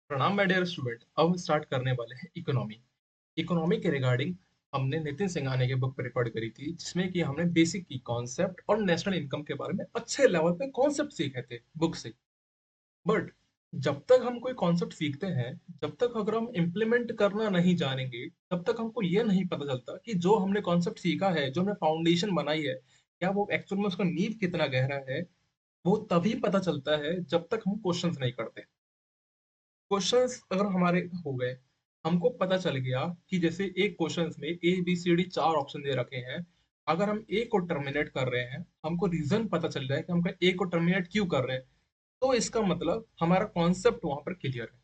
प्रणाम my dear student. अब हम स्टार्ट करने वाले हैं इकोनॉमी। इकोनॉमी के रिगार्डिंग हमने नितिन सिंघानिया की बुक प्रिपेयर करी थी, जिसमें कि हमने बेसिक की कॉन्सेप्ट और नेशनल इनकम के बारे में अच्छे लेवल पे कॉन्सेप्ट सीखे थे बुक से। बट जब तक हम कोई कॉन्सेप्ट सीखते हैं, जब तक अगर हम इम्प्लीमेंट करना नहीं जानेंगे, तब तक हमको ये नहीं पता चलता कि जो हमने कॉन्सेप्ट सीखा है, जो हमने फाउंडेशन बनाई है, क्या वो एक्चुअल में उसका नींव कितना गहरा है। वो तभी पता चलता है जब तक हम क्वेश्चंस नहीं करते। क्वेश्चंस अगर हमारे हो गए, हमको पता चल गया कि जैसे एक क्वेश्चंस में ए बी सी डी चार ऑप्शन दे रखे हैं। अगर हम ए को टर्मिनेट कर रहे हैं, हमको रीजन पता चल रहा है कि हम ए को टर्मिनेट क्यों कर रहे हैं, तो इसका मतलब हमारा कॉन्सेप्ट वहां पर क्लियर है।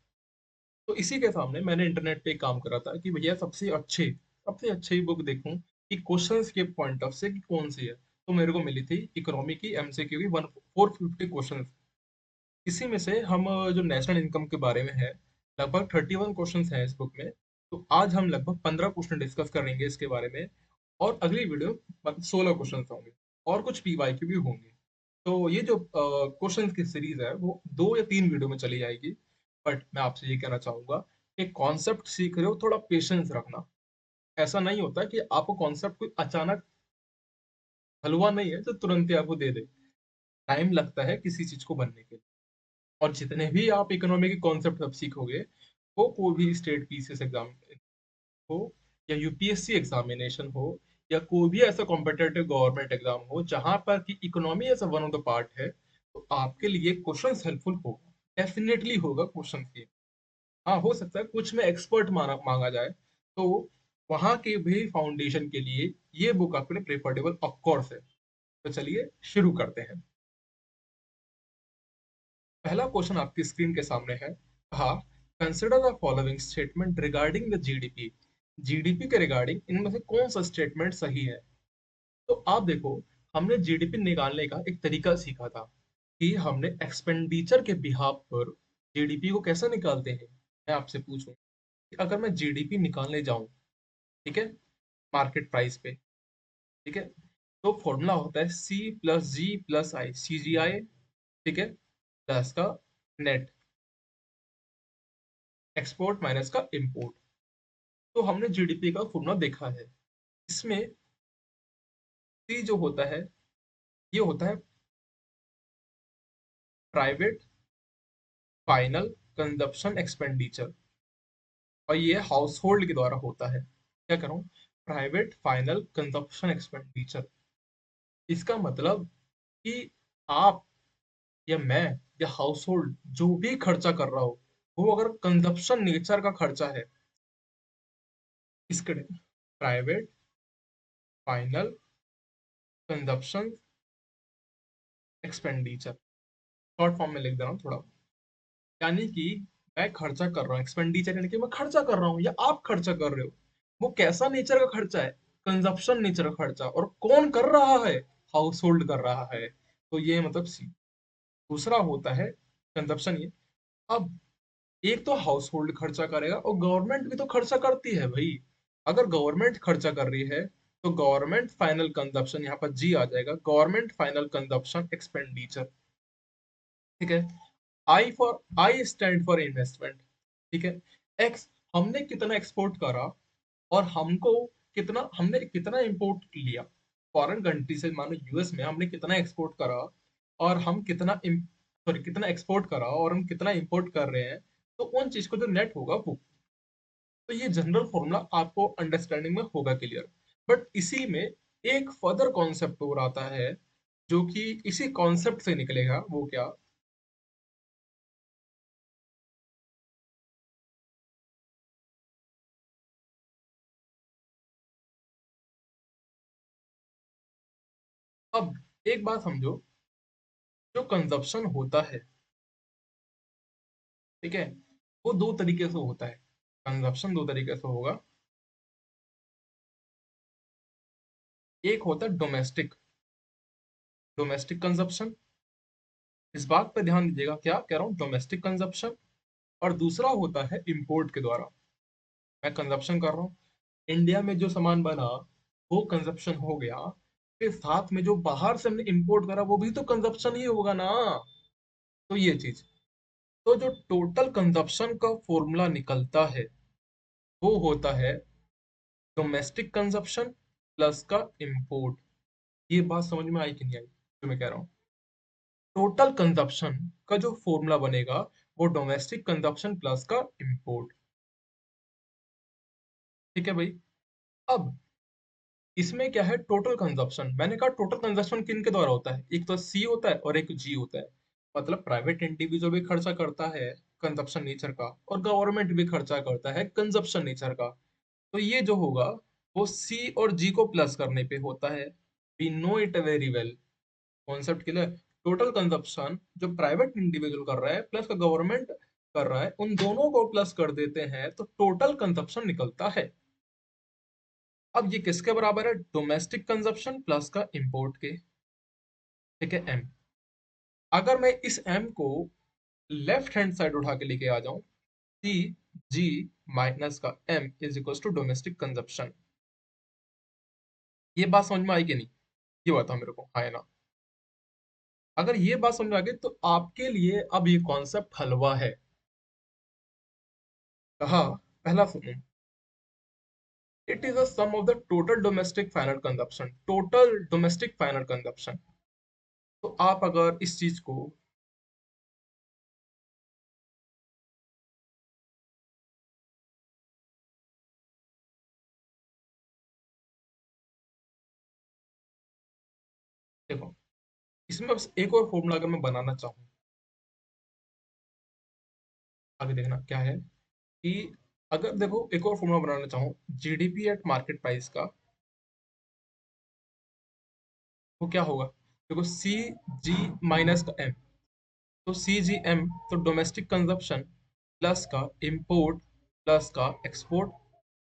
तो इसी के सामने मैंने इंटरनेट पे काम करा था कि भैया सबसे अच्छी बुक देखूं कि क्वेश्चंस के पॉइंट ऑफ से कि कौन सी है। तो मेरे को मिली थी इकोनॉमी की एमसीक्यू की 1450 क्वेश्चन। इसी में से हम जो नेशनल इनकम के बारे में है, लगभग 31 क्वेश्चन हैं इस बुक में। तो आज हम लगभग 15 क्वेश्चन डिस्कस करेंगे इसके बारे में। और अगली वीडियो 16 क्वेश्चन होंगे, और कुछ पीवाईक्यू भी होंगे। तो ये जो क्वेश्चन की सीरीज है वो 2 या 3 वीडियो में चली जाएगी। बट मैं आपसे ये कहना चाहूंगा कि कॉन्सेप्ट सीख रहे हो, थोड़ा पेशेंस रखना। ऐसा नहीं होता कि आपको कॉन्सेप्ट कोई अचानक हलवा नहीं है जो तुरंत ही आपको दे दे। टाइम लगता है किसी चीज को बनने के लिए। और जितने भी आप इकोनॉमी के कॉन्सेप्ट अब सीखोगे, वो कोई भी स्टेट पीसीएस एग्जाम हो, या यूपीएससी एग्जामिनेशन हो, या कोई भी ऐसा कॉम्पिटेटिव गवर्नमेंट एग्जाम हो जहां पर कि economy as one of the part है, तो आपके लिए क्वेश्चंस हेल्पफुल होगा। डेफिनेटली होगा क्वेश्चन के। हाँ, हो सकता है कुछ में एक्सपर्ट मांगा जाए, तो वहां के भी फाउंडेशन के लिए ये बुक आपके लिए प्रेफरेबल ऑफ कोर्स है। तो चलिए शुरू करते हैं। पहला क्वेश्चन आपकी स्क्रीन के सामने है। कहा, consider the following statement regarding the GDP. GDP के रिगार्डिंग इनमें से कौन सा स्टेटमेंट सही है। तो आप देखो, हमने जीडीपी निकालने का एक तरीका सीखा था कि हमने एक्सपेंडिचर के बिहाफ पर जीडीपी को कैसे निकालते हैं। मैं आपसे पूछूं कि अगर मैं जीडीपी निकालने जाऊं, ठीक है, मार्केट प्राइस पे, ठीक है, तो फॉर्मूला होता है C+G+I, CGI, ठीक है, प्लस का नेट, एक्सपोर्ट माइनस का इंपोर्ट। तो हमने जीडीपी का फॉर्मूला देखा है। इसमें सी जो होता है, ये होता है प्राइवेट फाइनल कंजप्शन एक्सपेंडिचर, और ये हाउस होल्ड के द्वारा होता है। क्या करूं, प्राइवेट फाइनल कंजप्शन एक्सपेंडिचर। इसका मतलब कि आप या मैं या हाउस होल्ड जो भी खर्चा कर रहा हो, वो अगर कंजप्शन नेचर का खर्चा है, इसके private final consumption expenditure, short form में लिख दे रहा हूँ थोड़ा। यानी कि मैं खर्चा कर रहा हूँ, एक्सपेंडिचर यानी कि मैं खर्चा कर रहा हूँ या आप खर्चा कर रहे हो। वो कैसा नेचर का खर्चा है, कंजप्शन नेचर का खर्चा, और कौन कर रहा है, हाउस होल्ड कर रहा है। तो ये मतलब सी। दूसरा होता है कंजप्शन ये। अब एक तो हाउस होल्ड खर्चा करेगा, और गवर्नमेंट भी तो खर्चा करती है भाई। अगर गवर्नमेंट खर्चा कर रही है, तो गवर्नमेंट फाइनल कंजप्शन, यहाँ पर जी आ जाएगा, गवर्नमेंट फाइनल कंजप्शन एक्सपेंडिचर। ठीक है। I stand for investment. ठीक है। एक्स, हमने कितना एक्सपोर्ट करा, और हमने कितना इंपोर्ट लिया फॉरेन कंट्री से। मानो यूएस में हमने कितना एक्सपोर्ट करा, और हम कितना एक्सपोर्ट करा और हम कितना इंपोर्ट कर रहे हैं। तो उन चीज को जो नेट होगा वो। तो ये जनरल फॉर्मूला आपको अंडरस्टैंडिंग में होगा क्लियर। बट इसी में एक फर्दर कॉन्सेप्ट और आता है, जो कि इसी कॉन्सेप्ट से निकलेगा। वो क्या, अब एक बात समझो, जो कंजप्शन होता है, ठीक है, वो दो तरीके से होता है। कंजप्शन दो तरीके से होगा। एक होता है डोमेस्टिक, डोमेस्टिक कंजप्शन। इस बात पे ध्यान दीजिएगा, क्या कह रहा हूँ, डोमेस्टिक कंजप्शन। और दूसरा होता है इंपोर्ट के द्वारा। मैं कंजप्शन कर रहा हूँ, इंडिया में जो सामान बना वो कंजप्शन हो गया, फिर साथ में जो बाहर से हमने इंपोर्ट करा वो भी तो कंजप्शन ही होगा ना। तो ये चीज, तो जो टोटल कंजप्शन का फॉर्मूला निकलता है वो होता है डोमेस्टिक कंजप्शन प्लस का इंपोर्ट। ये बात समझ में आई कि नहीं आई जो मैं कह रहा हूँ? टोटल कंजप्शन का जो फॉर्मूला बनेगा वो डोमेस्टिक कंजप्शन प्लस का इंपोर्ट। ठीक है भाई। अब इसमें क्या है, टोटल कंजप्शन, मैंने कहा टोटल कंजप्शन किन के द्वारा होता है, एक तो सी होता है और एक जी होता है। मतलब प्राइवेट इंडिविजुअल भी खर्चा करता है कंजप्शन नेचर का, और गवर्नमेंट भी खर्चा करता है कंजप्शन नेचर का। तो ये जो होगा वो सी और जी को प्लस करने पे होता है। We know it very well, concept clear. Total consumption जो प्राइवेट इंडिविजुअल कर रहा है प्लस का गवर्नमेंट कर रहा है, उन दोनों को प्लस कर देते हैं तो टोटल कंजप्शन निकलता है। अब ये किसके बराबर है, डोमेस्टिक कंजप्शन प्लस का इंपोर्ट के। ठीक है, एम। अगर मैं इस एम को लेफ्ट हैंड साइड उठा के लेके आ जाऊं, सी जी माइनस का M is equal to domestic consumption. ये बात समझ में आई कि नहीं, ये बताओ मेरे को, हाँ या ना? अगर ये बात समझ में आ गई तो आपके लिए अब ये कॉन्सेप्ट हलवा है। कहा, पहला सुनो, it is a sum of the total domestic final consumption, total domestic final consumption. तो आप अगर इस चीज को, देखो इसमें बस एक और फॉर्मूला अगर मैं बनाना चाहूँ, आगे देखना क्या है कि अगर देखो एक और फॉर्मूला बनाना चाहूँ जीडीपी एट मार्केट प्राइस का, वो क्या होगा? देखो सी जी माइनस का एम, तो सी जी एम तो डोमेस्टिक कंजप्शन प्लस का इंपोर्ट प्लस का एक्सपोर्ट।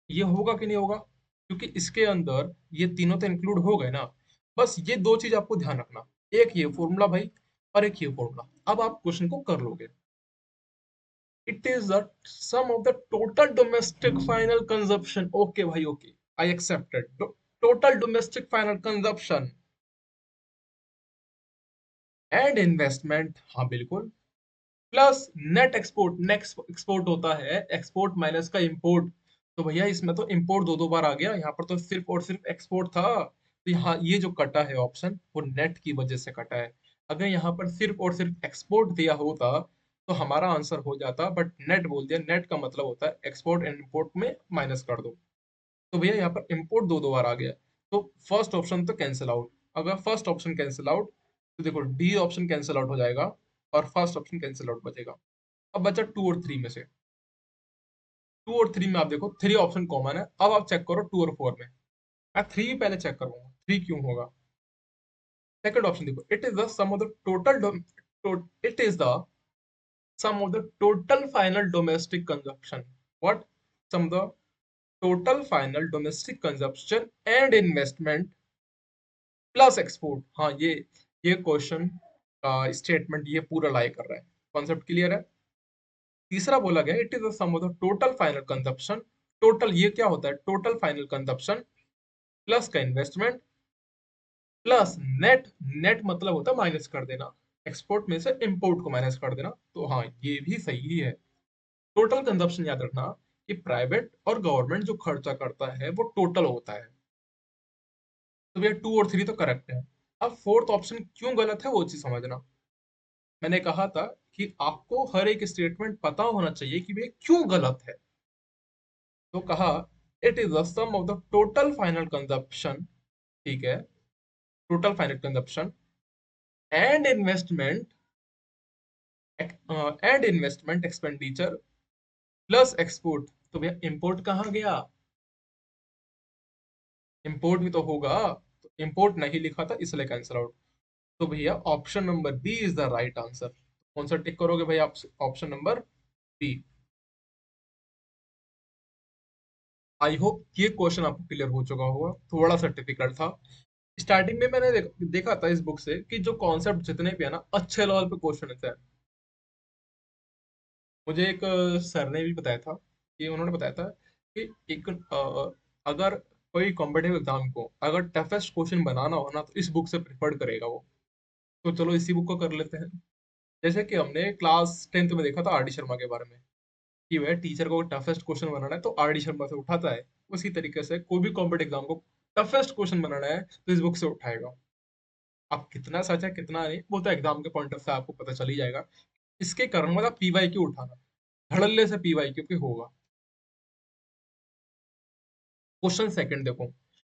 ये होगा कि नहीं होगा? क्योंकि इसके अंदर ये तीनों तो इंक्लूड हो गए ना। बस ये दो चीज आपको ध्यान रखना, एक ये फॉर्मूला भाई और एक ये फॉर्मूला। अब आप क्वेश्चन को कर लोगे। It is the sum of the total domestic final consumption, okay भाई okay, I accepted. Total domestic final consumption and investment, हाँ बिल्कुल, plus net export. Net export होता है एक्सपोर्ट माइनस का इंपोर्ट। तो भैया इसमें तो इंपोर्ट दो दो बार आ गया, यहाँ पर तो सिर्फ और सिर्फ एक्सपोर्ट था। तो यहाँ ये जो कटा है ऑप्शन वो नेट की वजह से कटा है। अगर यहाँ पर सिर्फ और सिर्फ एक्सपोर्ट दिया होता तो हमारा आंसर हो जाता, बट नेट बोल दिया। नेट का मतलब होता है एक्सपोर्ट एंड इंपोर्ट में माइनस कर दो। तो भैया यहाँ पर इंपोर्ट दो दो बार आ गया, तो फर्स्ट ऑप्शन तो कैंसिल आउट। अगर फर्स्ट ऑप्शन कैंसिल आउट तो देखो डी ऑप्शन कैंसिल आउट हो जाएगा और फर्स्ट ऑप्शन कैंसिल आउट बचेगा। अब बचा टू और थ्री में से। टू और थ्री में आप देखो थ्री ऑप्शन कॉमन है, अब आप चेक करो टू और फोर में। मैं थ्री भी पहले चेक करूंगा, थ्री क्यों होगा। सेकंड ऑप्शन देखो, it is the sum of the total, it is the sum of the total final domestic consumption. What? Sum the total final domestic consumption and investment plus export. हाँ ये question का statement ये पूरा लाई कर रहा है। Concept clear है? तीसरा बोला गया it is the sum of the total final consumption. Total ये क्या होता है, टोटल फाइनल कंजप्शन प्लस का इन्वेस्टमेंट प्लस नेट। नेट मतलब होता है माइनस कर देना, एक्सपोर्ट में से इंपोर्ट को माइनस कर देना। तो हाँ ये भी सही है। टोटल कंजप्शन याद रखना कि प्राइवेट और गवर्नमेंट जो खर्चा करता है वो टोटल होता है। तो भैया टू और थ्री तो करेक्ट है। अब फोर्थ ऑप्शन क्यों गलत है वो चीज समझना। मैंने कहा था कि आपको हर एक स्टेटमेंट पता होना चाहिए कि भैया क्यों गलत है। तो कहा it is the sum of the total final consumption, ठीक है, total final consumption and investment and investment expenditure plus export. तो भैया इंपोर्ट कहाँ गया? इंपोर्ट भी तो होगा, तो इंपोर्ट नहीं लिखा था इसलिए कैंसिल आउट। तो भैया option number B is the right answer. कौन सा टिक करोगे भैया आप? Option number B. I hope ये क्वेश्चन आपको क्लियर हो चुका होगा, थोड़ा सा टिपिकल था। स्टार्टिंग में मैंने देखा था इस बुक से कि जो कॉन्सेप्ट जितने भी है ना अच्छे लेवल पे क्वेश्चन है। मुझे एक सर ने भी बताया था कि उन्होंने बताया था कि एक अगर कोई कॉम्पिटेटिव एग्जाम को अगर टफेस्ट क्वेश्चन बनाना हो ना तो इस बुक से प्रिफर्ड करेगा वो। तो चलो इसी बुक को कर लेते हैं। जैसे कि हमने क्लास 10th में देखा था आर डी शर्मा के बारे में कि वह टीचर को टफेस्ट क्वेश्चन बनाना है तो आर डी शर्मा से उठाता है। उसी तरीके से कोई भी कॉम्पिटेटिव एग्जाम को टफेस्ट क्वेश्चन बनाना है तो इस बुक से उठाएगा। अब कितना सच है कितना नहीं वो तो एग्जाम के पॉइंट ऑफ से आपको पता चल ही जाएगा। इसके कारण मतलब पीवाई क्यू उठाना, धड़ल्ले से पीवाई क्यू की होगा। क्वेश्चन सेकंड देखो,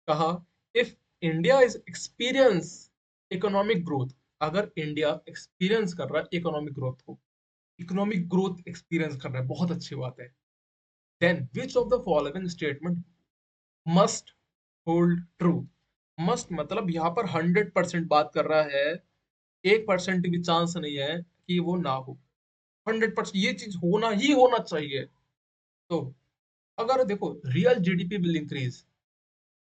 कहा if India is experience economic growth, अगर इंडिया एक्सपीरियंस कर रहा है इकोनॉमिक ग्रोथ को, इकोनॉमिक ग्रोथ एक्सपीरियंस कर रहा है, बहुत अच्छी बात है। Then which of the following statement must hold true. Must मतलब यहाँ पर 100% बात कर रहा है, 1% भी चांस नहीं है कि वो ना हो। 100% ये चीज होना ही होना चाहिए। तो अगर देखो real GDP will increase,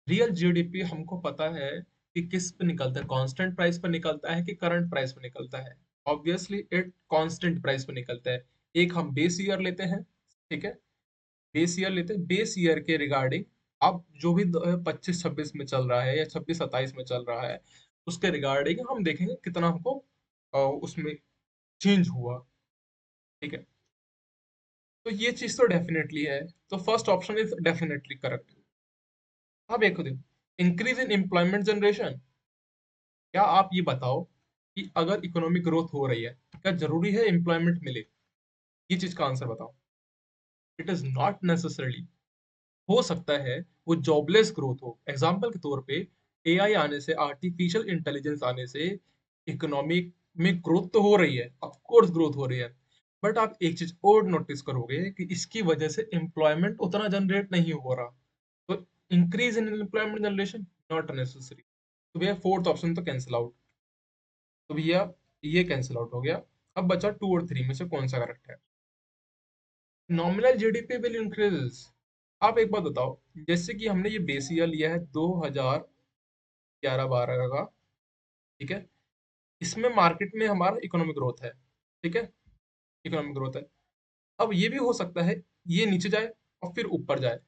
real GDP हमको पता है कि किस पे निकलता है, कांस्टेंट प्राइस पे निकलता है कि करंट प्राइस पे निकलता है। ऑब्वियसली इट कांस्टेंट प्राइस पे निकलता है। एक हम बेस ईयर लेते हैं, ठीक है, बेस ईयर लेते हैं, बेस ईयर के रिगार्डिंग अब जो भी 25-26 में चल रहा है या 26-27 में चल रहा है उसके रिगार्डिंग हम देखेंगे कितना हमको उसमें चेंज हुआ। ठीक है, तो ये चीज तो डेफिनेटली है। तो first option is definitely correct. अब एक देखो, इंक्रीज इन एम्प्लॉयमेंट जनरेशन। क्या आप ये बताओ कि अगर इकोनॉमिक ग्रोथ हो रही है क्या जरूरी है एम्प्लॉयमेंट मिले? ये चीज का आंसर बताओ। It is not necessarily. हो सकता है वो जॉबलेस ग्रोथ हो। एग्जाम्पल के तौर पे एआई आने से, आर्टिफिशियल इंटेलिजेंस आने से इकोनॉमिक में ग्रोथ तो हो रही है, ऑफ कोर्स ग्रोथ हो रही है, बट आप एक चीज और नोटिस करोगे कि इसकी वजह से एम्प्लॉयमेंट उतना जनरेट नहीं हो रहा। तो increase in employment generation not necessary. तो भैया फोर्थ ऑप्शन तो कैंसिल आउट। तो भैया ये कैंसिल आउट हो गया। अब बचा 2 और 3 में से कौन सा करेक्ट है? Nominal GDP will increase. आप एक बात बताओ, जैसे कि हमने ये बेस ईयर लिया है 2011-12 का, ठीक है, इसमें मार्केट में हमारा इकोनॉमिक ग्रोथ है, ठीक है, इकोनॉमिक ग्रोथ है। अब ये भी हो सकता है ये नीचे जाए और फिर ऊपर जाए।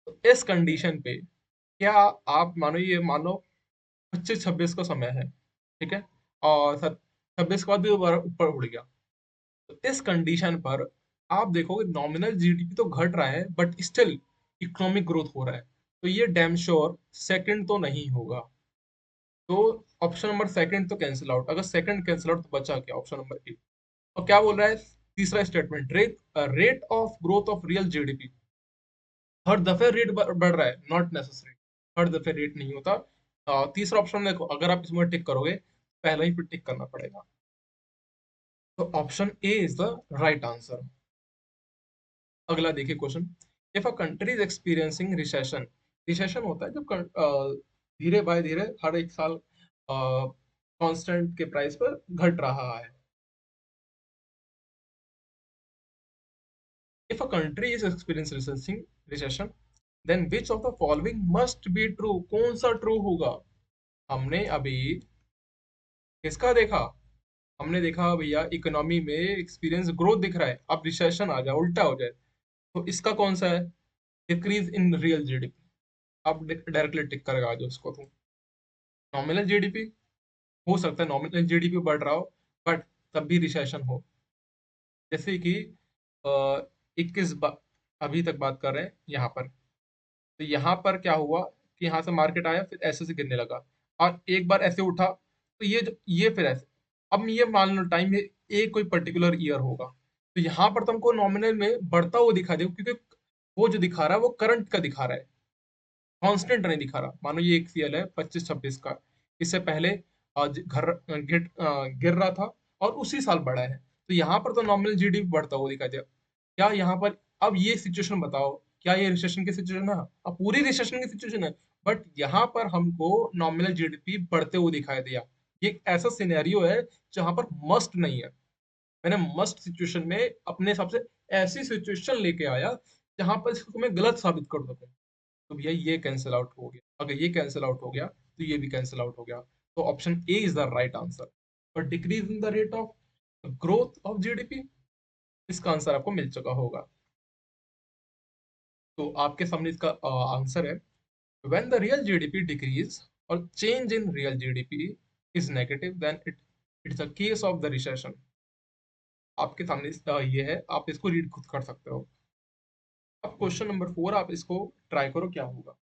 तो इस कंडीशन पे क्या आप मानो, ये मानो 25-26 का समय है, ठीक है, और 26 के बाद भी दोबारा ऊपर उड़ गया, तो इस कंडीशन पर आप देखोगे नॉमिनल जीडीपी तो घट रहा है बट स्टिल इकोनॉमिक ग्रोथ हो रहा है। तो ये डैम श्योर सेकंड तो नहीं होगा। तो ऑप्शन नंबर सेकंड तो कैंसिल आउट। अगर सेकंड कैंसिल आउट तो बचा क्या? Option number A. और क्या बोल रहा है तीसरा statement? Rate of growth of real GDP. हर दफे रेट बढ़ रहा है, नॉट नेसेसरी, हर दफे रेट नहीं होता। तीसरा ऑप्शन देखो, अगर आप इसमें टिक करोगे पहला ही फिर टिक करना पड़ेगा। तो option A is the right answer. अगला देखिए question, if a country is experiencing recession. Recession होता है जब धीरे बाय धीरे हर एक साल कांस्टेंट के प्राइस पर घट रहा है। If a country is experiencing recession then which of the following must be true. कौन सा ट्रू होगा? हमने अभी किसका देखा? हमने देखा भैया इकोनॉमी में एक्सपीरियंस ग्रोथ दिख रहा है, अब रिसेशन आ जाए उल्टा हो जाए तो इसका कौन सा है? Decrease in real GDP. आप डायरेक्टली टिक करेगा जो उसको तुम। नॉमिनल जीडीपी हो सकता है नॉमिनल जीडीपी बढ़ रहा हो बट तब भी रिसेशन हो। जैसे कि 21 अभी तक बात कर रहे हैं यहाँ पर, तो यहाँ पर क्या हुआ कि यहाँ से मार्केट आया फिर ऐसे से गिरने लगा और एक बार ऐसे उठा, तो ये फिर ऐसे। अब ये मान लो टाइम में एक कोई पर्टिकुलर ईयर होगा, तो यहाँ पर तुमको नॉमिनल में बढ़ता हुआ दिखा देगा क्योंकि वो जो दिखा रहा है वो करंट का दिखा रहा है, कांस्टेंट नहीं दिखा रहा। मानो ये एक सीएल है 25-26 का, इससे पहले आज गिर रहा था और उसी साल बढ़ा है, तो यहाँ पर तो नॉमिनल जीडीपी बढ़ता हुआ दिखाई दिया। क्या यहाँ पर, अब ये सिचुएशन बताओ, क्या ये रिसेशन की सिचुएशन है? अब पूरी रिसेशन की सिचुएशन है बट यहाँ पर हमको नॉमिनल जीडीपी बढ़ते हुए दिखाई दिया। ये एक ऐसा सिनेरियो है जहां पर मस्ट नहीं है। मैंने मस्ट सिचुएशन में अपने हिसाब से ऐसी सिचुएशन लेके आया जहां पर इसको मैं गलत साबित कर सकूं। तो भैया ये कैंसिल आउट हो गया, अगर ये कैंसिल आउट हो गया तो ये भी कैंसिल आउट हो गया। तो option A is the right answer. पर decrease in the rate of growth of GDP, इसका आंसर आपको मिल चुका होगा। तो आपके सामने इसका आंसर है, when the real GDP decrease और change in real GDP is negative then it it's a case of the recession. आपके सामने ये है, आप इसको रीड खुद कर सकते हो। अब क्वेश्चन नंबर 4 आप इसको ट्राई करो क्या होगा।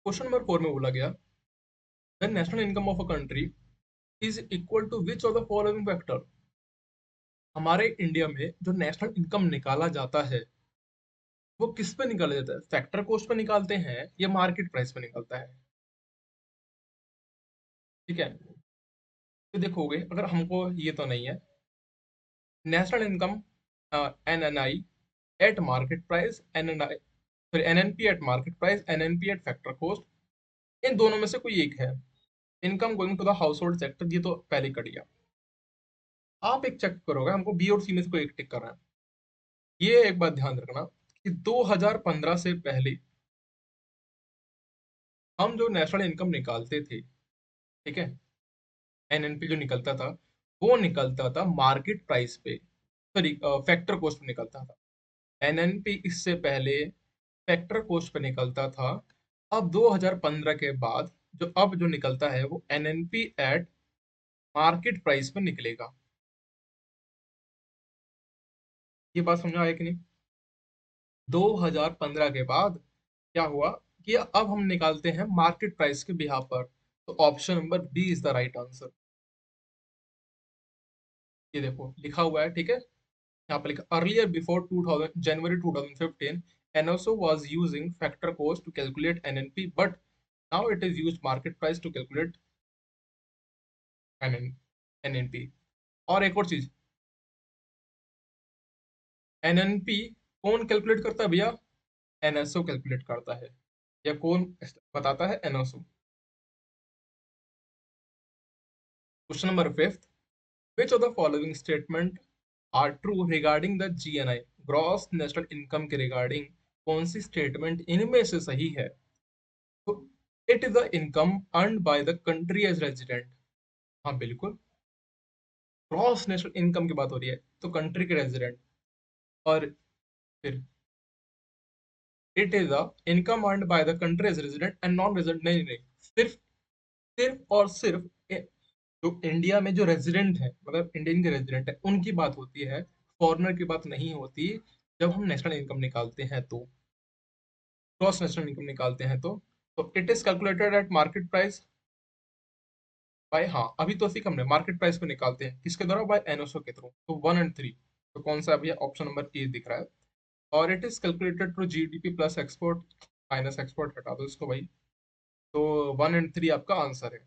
क्वेश्चन नंबर 4 में बोला गया, the national income of a country is equal to which of the following factor. हमारे इंडिया में जो नेशनल इनकम निकाला जाता है वो किस पे निकाला जाता है, फैक्टर कॉस्ट पे निकालते हैं या मार्केट प्राइस पे निकलता है। ठीक है, तो देखोगे अगर हमको ये तो नहीं है, national income NNI at market price, NNI फिर NNP at market price, NNP at factor cost, इन दोनों में से कोई एक है। Income going to the household sector, ये तो पहले कर दिया। आप एक चेक करोगे, हमको बी और सी में से कोई एक टिक करना है। ये एक बात ध्यान रखना कि 2015 से पहले हम जो नेशनल इनकम निकालते थे, ठीक है, एनएनपी जो निकलता था वो निकलता था मार्केट प्राइस पे, सॉरी फैक्टर कॉस्ट पे निकलता था। एनएनपी इससे पहले फैक्टर कॉस्ट पे निकलता था। अब 2015 के बाद जो अब जो निकलता है वो एनएनपी एट मार्केट प्राइस पे निकलेगा। ये बात समझ में आया कि नहीं। 2015 के बाद क्या हुआ कि अब हम निकालते हैं मार्केट प्राइस के बिहाफ पर। तो option number B is the right answer. ये देखो लिखा हुआ है, ठीक है, यहाँ पे लिखा earlier before 2000 January 2015 NSO was using factor cost to calculate NNP, but now it is used market price to calculate NNP. और एक और चीज, एनएनपी कौन कैलकुलेट करता है भैया, एनएसओ कैलकुलेट करता है। या कौन बताता है, NSO. Question number 5, which of the following statement are true regarding the GNI, gross national income के रिगार्डिंग कौन सी स्टेटमेंट इनमें से सही है। तो it is the income earn by the country as resident. हाँ बिल्कुल, ग्रॉस नेशनल इनकम की बात हो रही है तो कंट्री के रेजिडेंट। और फिर it is the income earn by the country as resident and non resident, नहीं नहीं, सिर्फ सिर्फ और सिर्फ जो इंडिया में जो रेजिडेंट है, मतलब इंडियन के रेजिडेंट है, उनकी बात होती है, फॉरेनर की बात नहीं होती। जब हम नेशनल इनकम निकालते हैं तो, ग्रॉस नेशनल इनकम निकालते हैं तो it is calculated at market price by, हाँ अभी तो सीख हमने मार्केट प्राइस को निकालते हैं किसके द्वारा, बाय एनओसो के थ्रू। तो 1 और 3, तो कौन सा अभी ऑप्शन नंबर ए दिख रहा है। और it is calculated through GDP plus export minus export, हटा दो इसको भाई। तो 1 और 3 आपका आंसर है।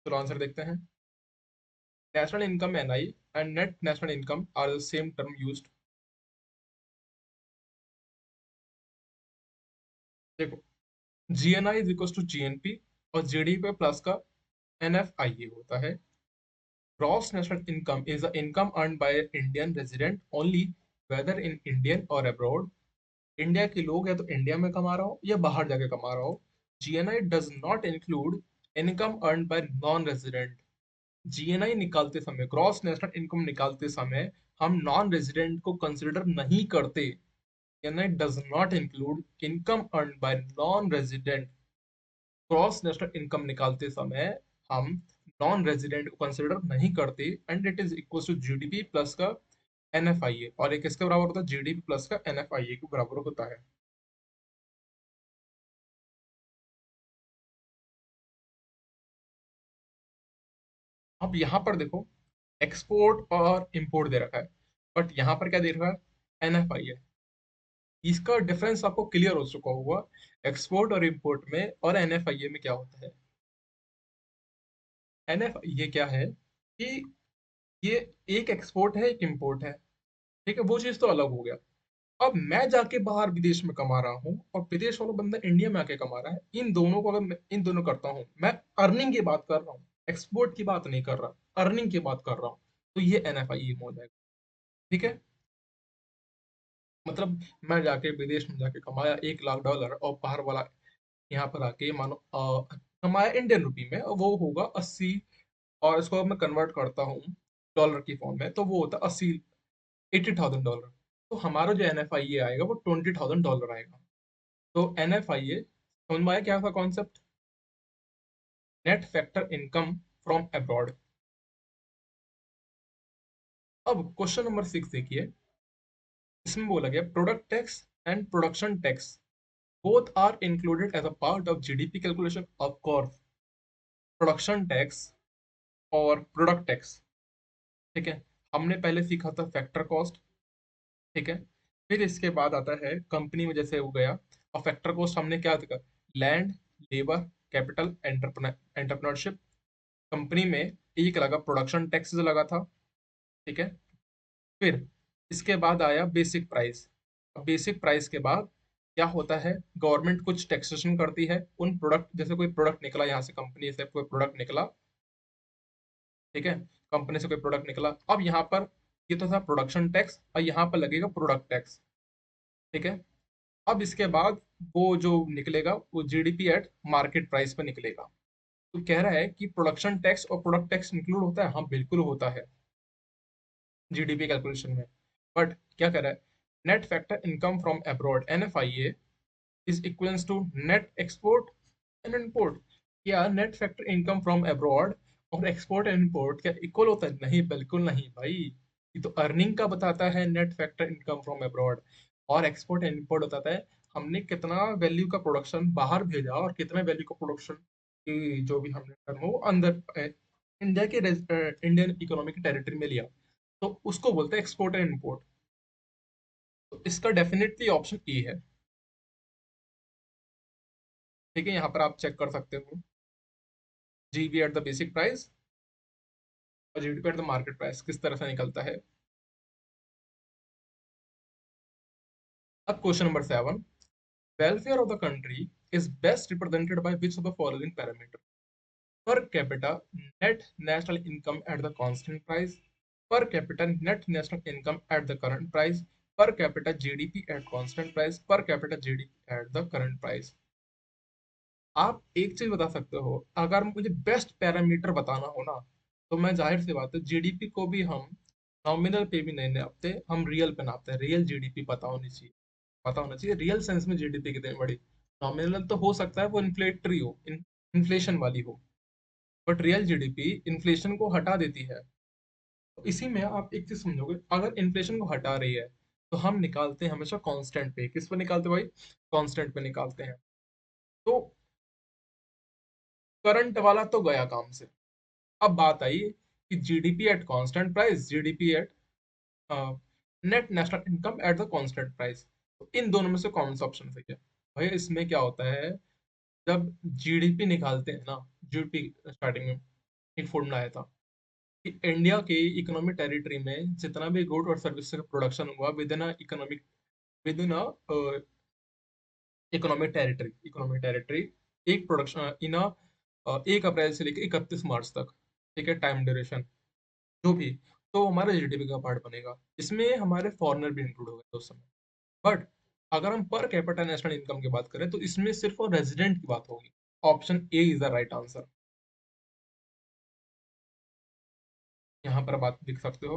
चलो आंसर देखते हैं। National income NI and net national income are the same term used. देखो, GNI is equal to GNP और जीडीपी प्लस का एनएफआईए होता है। Gross national income is the income earn by Indian resident only whether in Indian और abroad. India के लोग या तो इंडिया में कमा रहा हो या बाहर जाके कमा रहा हो। GNI does not include income earn by non resident. GNI निकालते समय, ग्रॉस नेशनल इनकम निकालते समय हम नॉन रेजिडेंट को कंसिडर नहीं करते। GNI does not include income earn by non resident. Gross national income निकालते समय हम नॉन रेजिडेंट को कंसिडर नहीं करते and it is equal to GDP plus का एनएफआईए। और एक किसके बराबर होता है, जीडीपी प्लस का एनएफआईए के बराबर होता है। अब यहाँ पर देखो, एक्सपोर्ट और इंपोर्ट दे रखा है, बट यहाँ पर क्या दे रखा है, एनएफआईए। इसका डिफरेंस आपको क्लियर हो चुका होगा, एक्सपोर्ट और इंपोर्ट में और एनएफआईए में क्या होता है। एनएफआईए क्या है कि ये एक एक्सपोर्ट है एक इंपोर्ट है, ठीक है, वो चीज तो अलग हो गया। अब मैं जाके बाहर विदेश में कमा रहा हूँ और विदेश वाला बंदा इंडिया में आके कमा रहा है, इन दोनों को अगर मैं इन दोनों करता हूँ, मैं अर्निंग की बात कर रहा हूँ, एक्सपोर्ट की बात नहीं कर रहा, अर्निंग की बात कर रहा हूँ, तो ये एनएफआईए में हो जाएगा। ठीक है, मतलब मैं जाके विदेश में जाके कमाया $1 लाख और बाहर वाला यहाँ पर आके मानो कमाया इंडियन रुपी में, और वो होगा 80, और इसको मैं कन्वर्ट करता हूँ डॉलर की फॉर्म में, तो वो होता है 80,000 डॉलर। तो हमारा जो NFIA आएगा वो $20,000 आएगा। तो NFIA समझ में आया क्या था concept? Net factor income from abroad. अब क्वेश्चन नंबर 6 देखिए, इसमें बोला गया product tax and production tax both are included as a part of GDP calculation. Of course, production tax और प्रोडक्ट टैक्स, ठीक है, हमने पहले सीखा था फैक्टर कॉस्ट, ठीक है। फिर इसके बाद आता है कंपनी में जैसे हो गया, और फैक्टर कॉस्ट हमने क्या देखा? Land, labour, capital, entrepreneurship. Company में एक लगा प्रोडक्शन टैक्स लगा था, ठीक है। फिर इसके बाद आया बेसिक प्राइस। अब बेसिक प्राइस के बाद क्या होता है? गवर्नमेंट कुछ टैक्सेशन करती है उन प्रोडक्ट, जैसे कोई प्रोडक्ट निकला यहाँ से, कंपनी से कोई प्रोडक्ट निकला, ठीक है, कंपनी से कोई प्रोडक्ट निकला, अब यहाँ पर ये तो था प्रोडक्शन टैक्स, और यहाँ पर लगेगा प्रोडक्ट टैक्स, ठीक है। अब इसके बाद वो जो निकलेगा वो जीडीपी एट मार्केट प्राइस पे निकलेगा। तो कह रहा है कि प्रोडक्शन टैक्स और प्रोडक्ट टैक्स इंक्लूड होता है, हाँ बिल्कुल होता है जीडीपी कैलकुलेशन में। बट क्या कह रहा है? Net factor income from abroad NFIA is equals to net export and import. क्या net factor income from abroad और एक्सपोर्ट एंड इंपोर्ट क्या इक्वल होता है? नहीं, बिल्कुल नहीं भाई। ये तो अर्निंग का बताता है net factor income from abroad, और एक्सपोर्ट एंड इंपोर्ट बताता है हमने कितना वैल्यू का प्रोडक्शन बाहर भेजा और कितना वैल्यू का प्रोडक्शन की जो भी हमने टर्म वो अंदर इंडिया के इंडियन इकोनॉमिक टेरिटरी में लिया, तो उसको बोलते हैं एक्सपोर्ट एंड इंपोर्ट। तो इसका डेफिनेटली ऑप्शन ए है, ठीक है। यहाँ पर आप चेक कर सकते हो, GVA at the basic price और GDP at the market price किस तरह से निकलता है। अब question number 7, welfare of the country is best represented by which of the following parameter? Per capita net national income at the constant price, per capita net national income at the current price, per capita GDP at constant price, per capita GDP at the current price. आप एक चीज बता सकते हो, अगर मुझे best parameter बताना हो ना, तो मैं जाहिर सी बात है जीडीपी को भी हम नॉमिनल पे भी नहीं नापते, हम रियल पे नापते हैं। रियल जीडीपी पता होनी चाहिए, पता होना चाहिए रियल सेंस में जीडीपी कितनी बड़ी। नॉमिनल तो हो सकता है वो इन्फ्लेटरी हो, इन्फ्लेशन वाली हो, बट रियल जीडीपी इन्फ्लेशन को हटा देती है। तो इसी में आप एक चीज समझोगे, अगर इन्फ्लेशन को हटा रही है तो हम निकालते हैं हमेशा कांस्टेंट पे। किस पे निकालते हैं भाई? कांस्टेंट पे निकालते हैं। तो करंट वाला तो गया काम से। अब बात आई कि GDP at constant price, GDP at net national income at the constant price, तो इन दोनों में से कौन सा ऑप्शन सही है? भाई इसमें क्या होता है, जब जीडीपी निकालते हैं ना, जीडीपी स्टार्टिंग में एक फॉर्मूला आया था कि इंडिया के इकोनॉमिक टेरिटरी में जितना भी गुड और सर्विस का प्रोडक्शन हुआ with in economic, with in economic territory, एक प्रोडक्शन इन 1 अप्रैल से लेकर 31 मार्च तक, ठीक है, टाइम ड्यूरेशन जो भी, तो हमारा जीडीपी का पार्ट बनेगा। इसमें हमारे फॉरेनर भी इंक्लूड हो गए उस समय। बट अगर हम पर कैपिटा नेशनल इनकम की बात करें तो इसमें सिर्फ और रेजिडेंट की बात होगी। Option A is the right answer. यहाँ पर बात लिख सकते हो,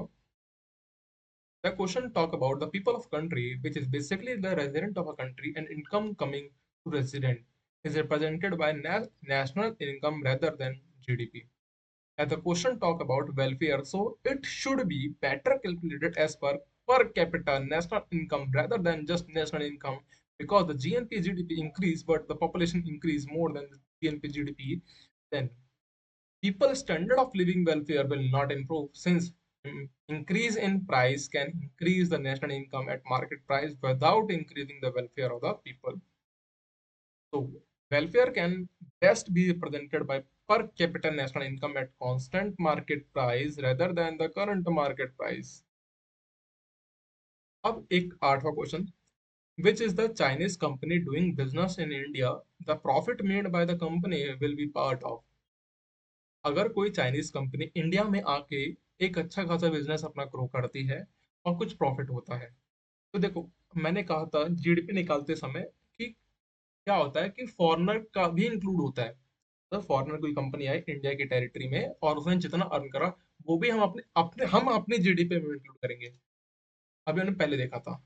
the question talk about the people of country, which is basically the resident of a country, and income coming to resident is represented by national income rather than GDP. As the question talk about welfare, so it should be better calculated as per capita national income rather than just national income, because the GNP GDP increase but the population increase more than the GNP GDP, then people's standard of living welfare will not improve, since increase in price can increase the national income at market price without increasing the welfare of the people. So welfare can best be represented by per capita national income at constant market price rather than the current market price. अब एक 8वां question, which is the Chinese company doing business in India, the profit made by the company will be part of। अगर कोई Chinese company India में आके एक अच्छा खासा business अपना ग्रो करती है और कुछ प्रॉफिट होता है, तो देखो, मैंने कहा था जीडीपी निकालते समय कि क्या होता है कि फॉरेनर का भी इंक्लूड होता है। तो फॉरेनर कोई कंपनी आई इंडिया की टेरिटरी में और उसने जितना अर्न करा वो भी हम अपने जीडीपी में इंक्लूड करेंगे। अभी हमने पहले देखा था,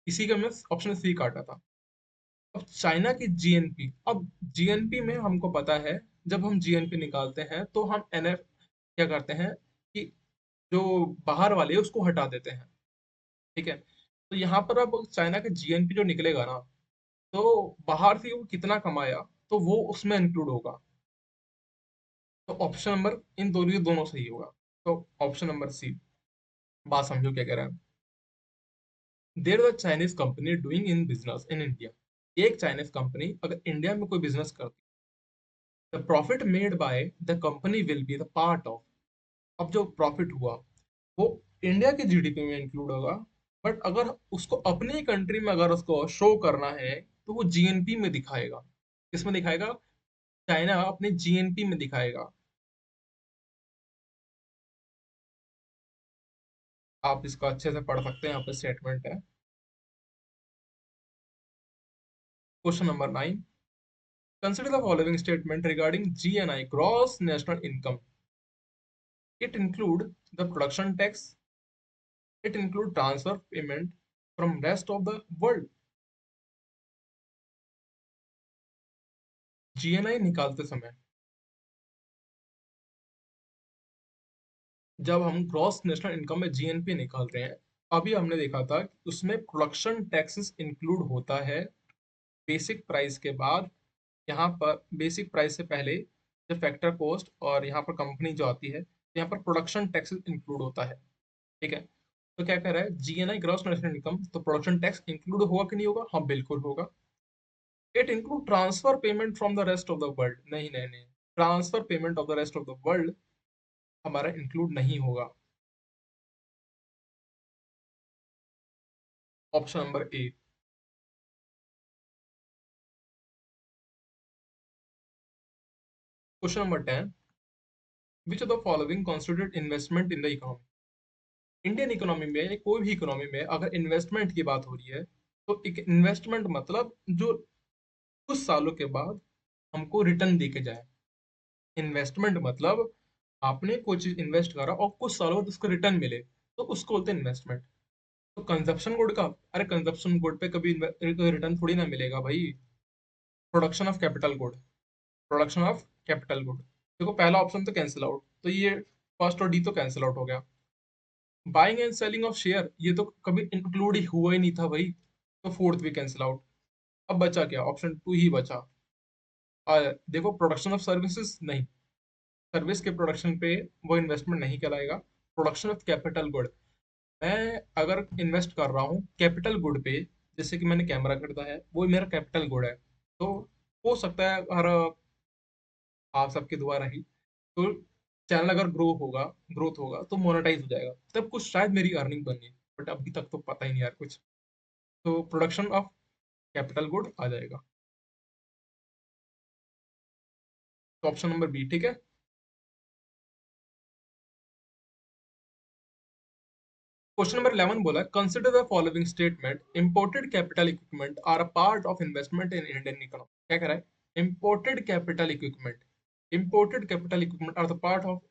इसी का हमने ऑप्शन सी काटा था। अब चाइना की जीएनपी, अब जीएनपी में हमको पता है, जब हम जीएनपी निकालते हैं तो हम एनएफ क्या करते हैं कि जो बाहर वाले हैं उसको हटा देते हैं। ठीक है, तो यहाँ पर अब चाइना का जीएनपी जो निकलेगा ना, तो बाहर से वो कितना कमाया तो वो उसमें इंक्लूड होगा। तो ऑप्शन नंबर इन दोनों के दोनों सही होगा। तो ऑप्शन नंबर सी, बात समझो क्या कह रहा है। There is a Chinese company doing in business in India. एक चाइनीज कंपनी अगर इंडिया में कोई बिजनेस करती, the profit made by the company will be the part of. अब जो प्रॉफिट हुआ वो इंडिया के जीडीपी में इंक्लूड होगा, बट अगर उसको अपनी कंट्री में अगर उसको शो करना है तो वो जीएनपी में दिखाएगा। किसमें दिखाएगा? चाइना अपने जीएनपी में दिखाएगा। आप इसको अच्छे से पढ़ सकते हैं, यहाँ पे स्टेटमेंट है। Question number 9, consider the following statement regarding GNI gross national income. It include the production tax, it include transfer payment from rest of the world. GNI निकालते समय जब हम ग्रॉस नेशनल इनकम में जीएनपी निकालते हैं, अभी हमने देखा था कि उसमें प्रोडक्शन टैक्सेस इंक्लूड होता है बेसिक प्राइस के बाद। यहाँ पर बेसिक प्राइस से पहले जो फैक्टर कॉस्ट और यहाँ पर कंपनी जो आती है, यहाँ पर प्रोडक्शन टैक्सेस इंक्लूड होता है। ठीक है, तो क्या कह रहा है, जीएनआई ग्रॉस नेशनल इनकम, तो प्रोडक्शन टैक्स इंक्लूड होगा कि नहीं होगा? हाँ बिल्कुल होगा। It include transfer payment from the rest of the world, नहीं नहीं नहीं, transfer payment of the rest of the world हमारा इंक्लूड नहीं होगा। Option number A. Question number 10, which of the following constitute investment in the economy. Indian economy में या कोई भी इकोनॉमी में अगर इन्वेस्टमेंट की बात हो रही है, तो एक इन्वेस्टमेंट मतलब जो कुछ सालों के बाद हमको रिटर्न दे के जाए। इन्वेस्टमेंट मतलब आपने कोई चीज इन्वेस्ट करा और कुछ सालों बाद उसको रिटर्न मिले, तो उसको बोलते हैं इन्वेस्टमेंट। तो कंजप्शन गुड का, अरे कंजप्शन गुड पे कभी रिटर्न थोड़ी ना मिलेगा भाई। Production of capital good, production of capital good. देखो पहला ऑप्शन तो कैंसिल आउट, तो ये फर्स्ट और डी तो कैंसिल आउट हो गया। Buying and selling of share, ये तो कभी इंक्लूड ही हुआ ही नहीं था भाई, तो फोर्थ भी कैंसिल आउट। अब बचा क्या? ऑप्शन टू ही बचा। देखो प्रोडक्शन ऑफ सर्विसेज, नहीं, सर्विस के प्रोडक्शन पे वो इन्वेस्टमेंट नहीं कहलाएगा। प्रोडक्शन ऑफ कैपिटल गुड, मैं अगर इन्वेस्ट कर रहा हूँ कैपिटल गुड पे, जैसे कि मैंने कैमरा खरीदा है, वो मेरा कैपिटल गुड है, तो हो सकता है हर आप सबके दुआ रही तो चैनल अगर ग्रोथ होगा तो मोनेटाइज हो जाएगा, तब कुछ शायद मेरी अर्निंग बनी। बट अभी तक तो पता ही नहीं यार कुछ। तो प्रोडक्शन ऑफ कैपिटल गुड आ जाएगा। तो ऑप्शन नंबर बी ठीक है। क्वेश्चन नंबर 11 बोला, consider the following statement, imported capital equipment are a part of investment in Indian economy. क्या कह रहा है? Imported capital equipment, imported capital equipment are the part of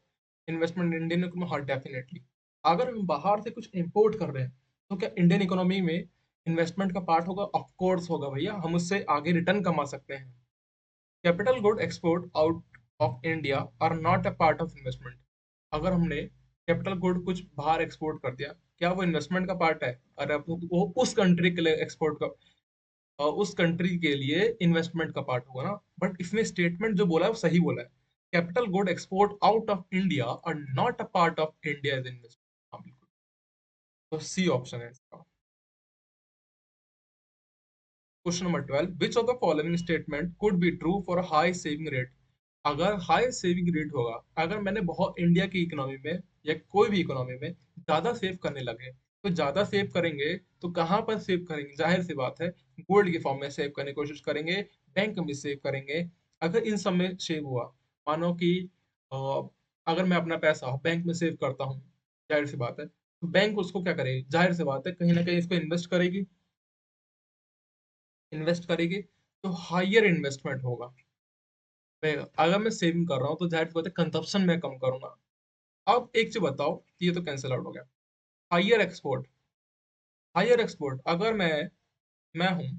investment in Indian economy. हाँ definitely, अगर हम बाहर से कुछ इंपोर्ट कर रहे हैं तो क्या इंडियन इकोनॉमी में इन्वेस्टमेंट का पार्ट होगा? ऑफ कोर्स होगा भैया, हम उससे आगे रिटर्न कमा सकते हैं। Capital good export out of India are not a part of investment. अगर हमने कैपिटल गुड कुछ बाहर एक्सपोर्ट कर दिया, क्या वो इन्वेस्टमेंट का पार्ट है? अरे वो उस कंट्री के लिए एक्सपोर्ट का, उस कंट्री के लिए इन्वेस्टमेंट का पार्ट होगा ना। बट इसमें स्टेटमेंट जो बोला है वो सही बोला है, capital good export out of India are not a part of India is investment. हाँ बिल्कुल, तो सी ऑप्शन है इसका। Question number 12, which of the following statement could be true for high saving rate. अगर हाई सेविंग रेट होगा, अगर मैंने बहुत इंडिया की इकोनॉमी में या कोई भी इकोनॉमी में ज्यादा सेव करने लगे, तो ज्यादा सेव करेंगे तो कहाँ पर सेव करेंगे? जाहिर सी बात है, गोल्ड के फॉर्म में सेव करने की कोशिश करेंगे, बैंक में सेव करेंगे। अगर इन सब में सेव हुआ, मानो कि अ, अगर मैं अपना पैसा बैंक में सेव करता हूँ, जाहिर सी बात है, तो बैंक उसको क्या करेगी? जाहिर सी बात है कहीं ना कहीं इसको इन्वेस्ट करेगी, इन्वेस्ट करेगी, तो हायर इन्वेस्टमेंट होगा। अगर मैं सेविंग कर रहा हूँ तो जाहिर सी बात है कंजप्शन में कम करूंगा। अब एक चीज बताओ, ये तो कैंसिल आउट हो गया। हायर एक्सपोर्ट, हायर एक्सपोर्ट, अगर मैं हूं,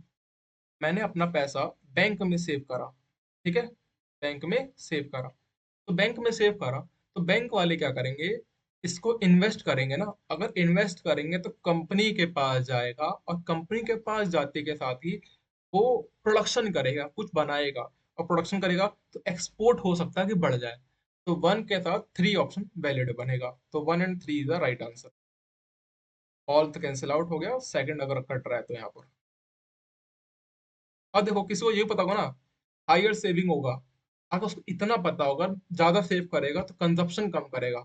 मैंने अपना पैसा बैंक में सेव करा, ठीक है, बैंक में सेव करा, तो बैंक में सेव करा, तो बैंक वाले क्या करेंगे, इसको इन्वेस्ट करेंगे ना। अगर इन्वेस्ट करेंगे तो कंपनी के पास जाएगा, और कंपनी के पास जाते के साथ ही वो प्रोडक्शन करेगा, कुछ बनाएगा, और प्रोडक्शन करेगा तो एक्सपोर्ट हो सकता है कि बढ़ जाए। तो वन के साथ थ्री ऑप्शन वैलिड बनेगा, तो one and three is the right answer. All तो कैंसिल आउट हो गया, सेकंड अगर कट रहा है तो यहाँ पर। अब देखो, किसी को ये पता होगा ना, हायर सेविंग होगा, अगर उसको इतना पता होगा, ज्यादा सेव करेगा तो कंजप्शन कम करेगा।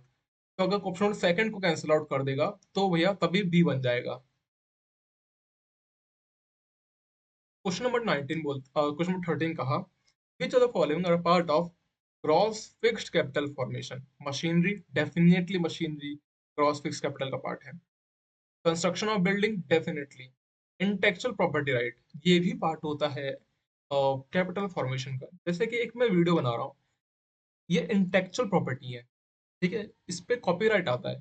तो अगर ऑप्शन सेकंड को कैंसिल आउट कर देगा तो भैया तभी बी बन जाएगा। क्वेश्चन नंबर 19 क्वेश्चन नंबर 13 कहा, which of the following are part of gross fixed capital formation. Machinery, definitely machinery gross fixed capital का पार्ट है। Construction of building, definitely. Intellectual property right, ये भी पार्ट होता है capital formation का। जैसे कि एक मैं वीडियो बना रहा हूँ, ये इंटेलेक्चुअल प्रॉपर्टी है, ठीक है, इस पे कॉपीराइट आता है,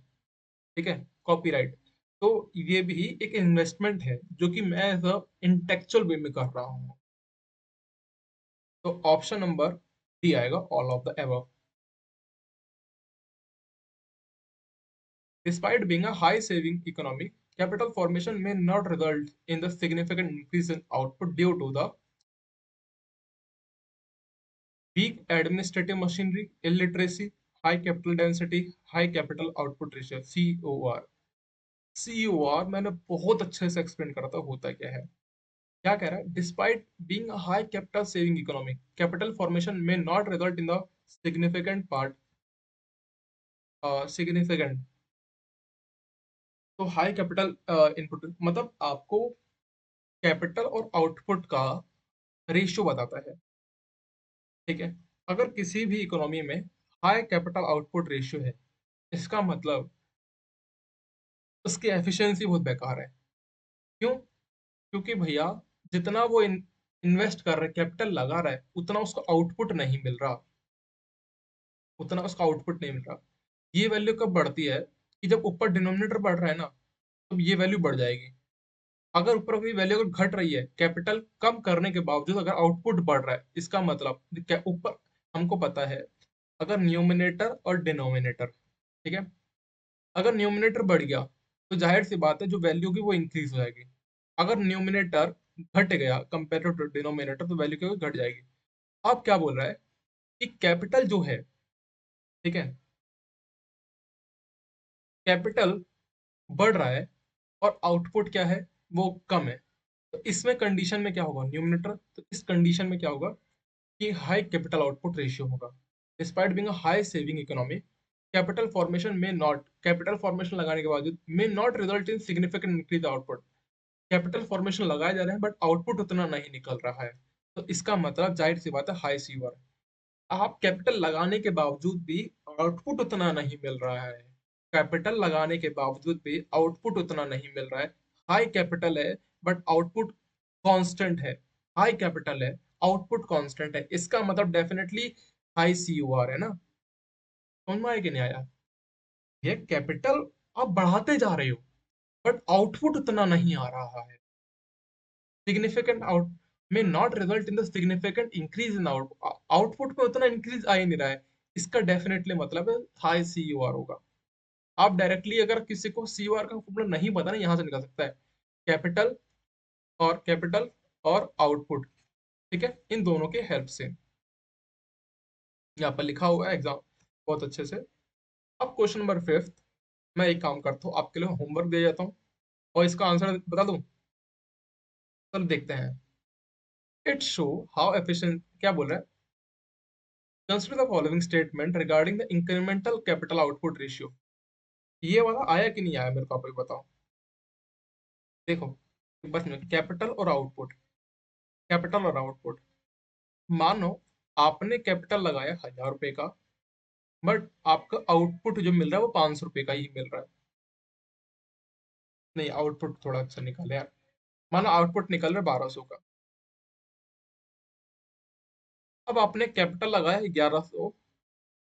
ठीक है, कॉपीराइट। तो ये भी एक इन्वेस्टमेंट है जो कि मैं एज अ इंटेलेक्चुअल वे में कर रहा हूँ। तो ऑप्शन नंबर डी आएगा, all of the above. Despite being a high saving economy, capital formation may not result in the significant increase in output due to the weak administrative machinery, illiteracy, high capital density, high capital output ratio, COR। COR मैंने बहुत अच्छे से explain करा था होता क्या है। क्या कह रहा है, despite being a high capital saving economy, capital formation में not result in the significant part, significant. तो हाई कैपिटल इनपुट मतलब आपको कैपिटल और आउटपुट का रेशियो बताता है, ठीक है। अगर किसी भी इकोनॉमी में हाई कैपिटल आउटपुट रेशियो है, इसका मतलब उसकी एफिशिएंसी बहुत बेकार है। क्यों? क्योंकि भैया जितना वो इन्वेस्ट कर रहा है, कैपिटल लगा रहा है, उतना उसको आउटपुट नहीं मिल रहा, उतना उसका आउटपुट नहीं मिल रहा। ये वैल्यू कब बढ़ती है, कि जब ऊपर डिनोमिनेटर बढ़ रहा है ना, तब ये वैल्यू बढ़ जाएगी। अगर ऊपर की वैल्यू अगर घट रही है, कैपिटल कम करने के बावजूद अगर आउटपुट बढ़ रहा है, इसका मतलब क्या, ऊपर हमको पता है, अगर न्यूमिनेटर और डिनोमिनेटर, ठीक है, अगर न्यूमिनेटर बढ़ गया तो जाहिर सी बात है जो वैल्यू की वो इंक्रीज हो जाएगी। अगर न्यूमिनेटर घट गया कंपेयर टू डिनोमिनेटर, तो वैल्यू की घट जाएगी। अब क्या बोल रहा है कि कैपिटल जो है, ठीक है, कैपिटल बढ़ रहा है और आउटपुट क्या है, वो कम है। तो इसमें कंडीशन में क्या होगा, न्यूमिनेटर, तो इस कंडीशन में क्या होगा कि हाई कैपिटल आउटपुट रेशियो होगा। Despite being a high saving economy, capital formation में नॉट, कैपिटल फॉर्मेशन लगाने के बावजूद में not result in significant increase output. Capital formation लगाए जा रहे हैं बट आउटपुट उतना नहीं निकल रहा है, तो इसका मतलब जाहिर सी बात है हाई सीवर। आप कैपिटल लगाने के बावजूद भी आउटपुट उतना नहीं मिल रहा है, कैपिटल लगाने के बावजूद भी आउटपुट उतना नहीं मिल रहा है। हाई कैपिटल है बट आउटपुट कांस्टेंट है, हाई कैपिटल है, आउटपुट कांस्टेंट है, इसका मतलब डेफिनेटली हाई सीयूआर है ना। समझ में आया कि नहीं आया? ये कैपिटल आप बढ़ाते जा रहे हो बट आउटपुट उतना नहीं आ रहा है, सिग्निफिकेंट आउट में not result in the significant increase in output में उतना इंक्रीज आ ही नहीं रहा है, इसका डेफिनेटली मतलब है हाई सीयूआर होगा। आप डायरेक्टली अगर किसी को सीयूआर का फॉर्मूला नहीं पता ना, यहाँ से निकल सकता है, कैपिटल कैपिटल और आउटपुट, ठीक है, इन दोनों के हेल्प से। यहाँ पर लिखा हुआ है एग्जाम बहुत अच्छे से। अब क्वेश्चन नंबर 5, मैं एक काम करता हूँ, आपके लिए होमवर्क दे जाता हूँ और इसका आंसर बता दूं। चलो देखते हैं। इट शो हाउ एफिशिएंट, क्या बोल रहा है, consider the following statement regarding the incremental capital output ratio. ये वाला आया कि नहीं आया, मेरे को आप ही बताओ। देखो, बस में कैपिटल और आउटपुट, कैपिटल और आउटपुट, मानो आपने कैपिटल लगाया 1000 रुपए का, बट आपका आउटपुट जो मिल रहा है वो 500 रुपए का ही मिल रहा है। नहीं, आउटपुट थोड़ा अच्छा निकाले यार, मानो आउटपुट निकल रहा है 1200 का। अब आपने कैपिटल लगाया 1100,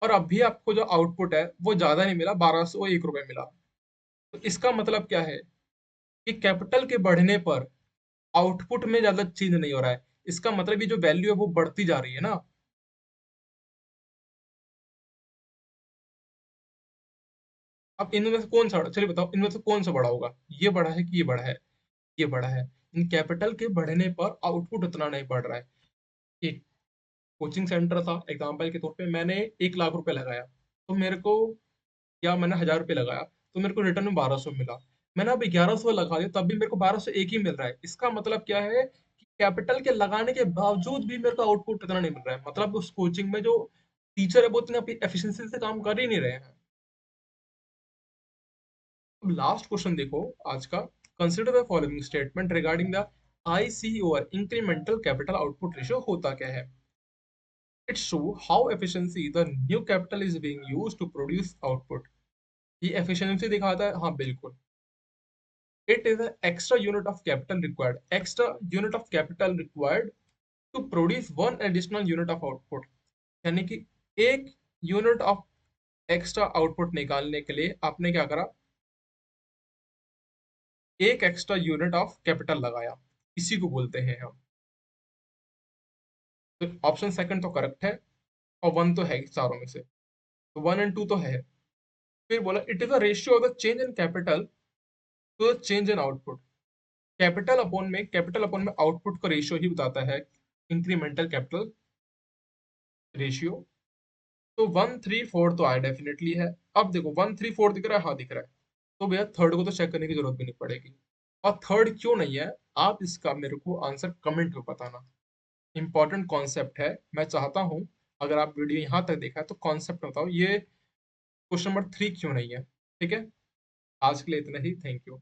और अभी आपको जो आउटपुट है वो ज्यादा नहीं मिला, 1201 रुपए मिला। तो इसका मतलब क्या है कि कैपिटल के बढ़ने पर आउटपुट में ज्यादा चेंज नहीं हो रहा है। इसका मतलब ये जो वैल्यू है वो बढ़ती जा रही है ना। अब इनमें से कौन सा, चलिए बताओ इनमें से कौन सा बड़ा होगा, ये बड़ा है कि ये बड़ा है? ये बड़ा है। इन कैपिटल के बढ़ने पर आउटपुट उतना नहीं बढ़ रहा है। एक कोचिंग सेंटर था, एग्जाम्पल के तौर पे मैंने 1 लाख रुपए लगाया, तो मेरे को, या मैंने 1000 रुपये लगाया, तो मेरे को रिटर्न में 1200 मिला। मैंने अब 1100 लगा दिया, तब भी मेरे को 1200 एक ही मिल रहा है। इसका मतलब क्या है कि कैपिटल के लगाने के बावजूद भी मेरे को आउटपुट इतना नहीं मिल रहा है। मतलब उस कोचिंग में जो टीचर है वो इतने अपनी एफिशिएंसी से काम कर ही नहीं रहे हैं। अब लास्ट क्वेश्चन देखो आज का। Consider the following statement regarding the ICOR, incremental capital output ratio होता क्या है? It show how efficiency the new capital is being used to produce output. ये एफिशिएंसी दिखाता है, हाँ बिल्कुल। It is an extra unit of capital required. Extra unit of capital required to produce one additional unit of output. यानी कि एक unit of extra output निकालने के लिए आपने क्या करा, एक एक्स्ट्रा यूनिट ऑफ कैपिटल लगाया। इसी को बोलते हैं हम। तो ऑप्शन सेकंड तो करेक्ट है, और वन तो है ही चारों में से। तो वन एंड टू तो है। फिर बोला it is a ratio of the change in capital to the change in output. Capital upon में आउटपुट का रेशियो ही बताता है इंक्रीमेंटल कैपिटल रेशियो। तो 134 तो आया डेफिनेटली है। अब देखो 134 दिख रहा है, हाँ दिख रहा है। तो भैया थर्ड को तो चेक करने की जरूरत भी नहीं पड़ेगी। और थर्ड क्यों नहीं है, आप इसका मेरे को आंसर कमेंट में बताना। इंपॉर्टेंट कॉन्सेप्ट है, मैं चाहता हूं अगर आप वीडियो यहाँ तक देखा है तो कॉन्सेप्ट बताओ, ये क्वेश्चन नंबर 3 क्यों नहीं है। ठीक है, आज के लिए इतना ही, थैंक यू।